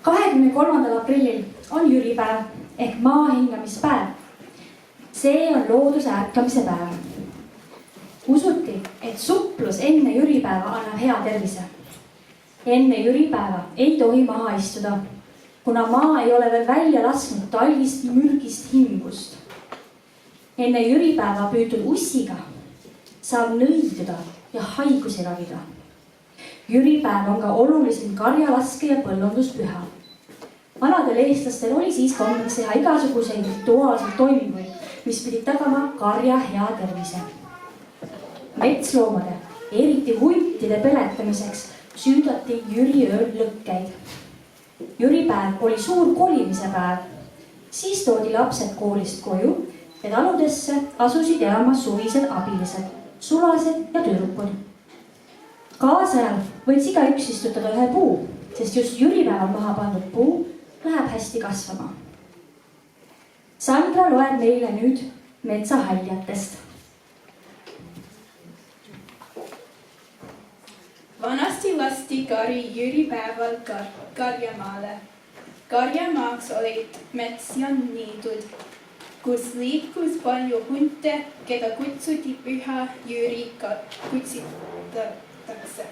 23. aprillil on jüripäev ehk maa hingamispäev. See on looduse ärkamise päev. Usuti, et suplus enne jüripäeva annab hea tervise. Enne jüripäeva ei tohi maha istuda, kuna maa ei ole veel välja lasknud talvist mürgist hingust. Enne jüripäeva püütud ussiga saab nõiduda ja haigusi ravida. Jüripäev on ka olulisem karjalaske ja põllunduspüha. Vanadel eestlastel oli siis kombeks teha igasuguseid rituaalseid toiminguid, mis pidid tagama karja hea tervise. Metsloomade, eriti huntide peletamiseks süüdati jüriööl lõkkeid. Jüripäev oli suur kolimise päev. Siis toodi lapsed koolist koju ja taludesse asusid elama suvised abilised, sulased ja tüdrukud. Kaasajal võis igaüks istutada ühe puu, sest just jüripäeval maha pandud puu läheb hästi kasvama. Sandra loeb meile nüüd metsahaljatest. Vanasti lasti kari jüripäeval karjamaale. Karjamaaks olid mets ja niidud, kus liikus palju hunte, keda kutsuti püha jüri kutsitatakse.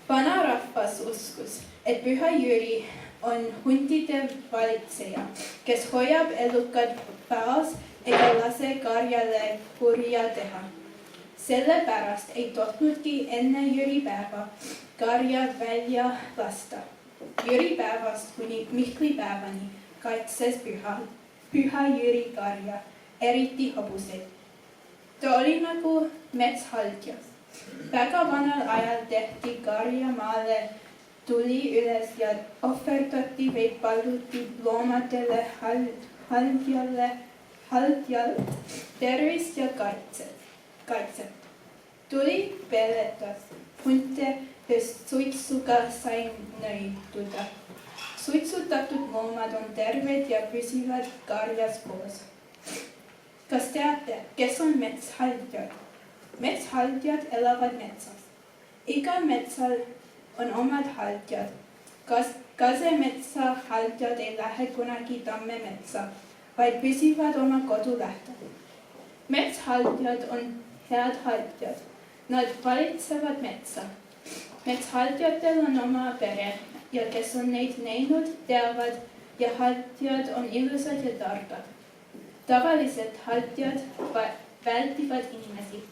Vanarahvas uskus, et püha jüri on huntide valitseja, kes hoiab elukad paas ega lase karjale kurja teha. Sellepärast ei tohnudki enne jüripäeva karja välja lasta. Jüripäevast kuni Mihklipäevani kaitses püha jüri karja, eriti hobuseid. Ta oli nagu metshaldja. Väga vanal ajal tehti karjamaale tuli üles ja ohverdati või paluti loomadele haldjal tervist ja kaitset. Tuli peletas hunte, kes suitsuga sai nõiduda. Suitsutatud loomad on terved ja püsivad karjas koos. Kas teate, kes on metshaldjad? Metshaldjad elavad metsas. Igal metsal on omad haldjad. Kasemetsa haldjad ei lähe kunagi tamme metsa, vaid püsivad oma kodu lähedal. Metshaldjad on head haldjad. Nad valitsevad metsa. Metshaldjatel on oma pere ja kes on neid näinud, teavad ja haldjad on ilusad ja targad. Tavaliselt haldjad väldivad inimesi.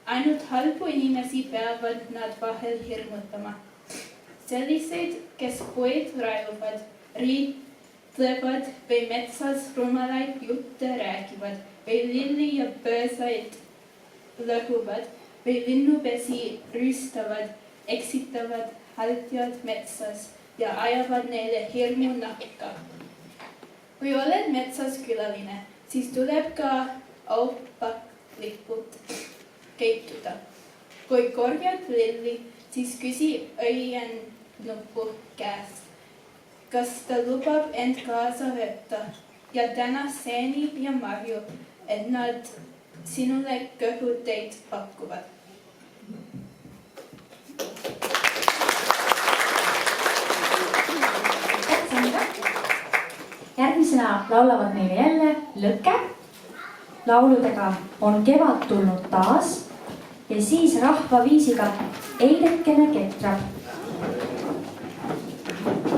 Ainult halbu inimesi peavad nad vahel hirmutama. Selliseid, kes puid raiuvad, riitlevad või metsas rumalaid jutte räägivad või lilli ja põõsaid lõhuvad või linnupesi rüüstavad, eksitavad haldjad metsas ja ajavad neile hirmu nahka. Kui oled metsas külaline, siis tuleb ka aupaklikult käituda. Kui korjad lilli, siis küsi õiennupu käest, kas ta lubab end kaasa võtta ja täna seeni ja marju, et nad sinule kõhuteid pakuvad. Järgmisena laulavad meile jälle Lõke. Lauludega On kevad tulnud taas ja siis rahvaviisiga Eidekene ketrab.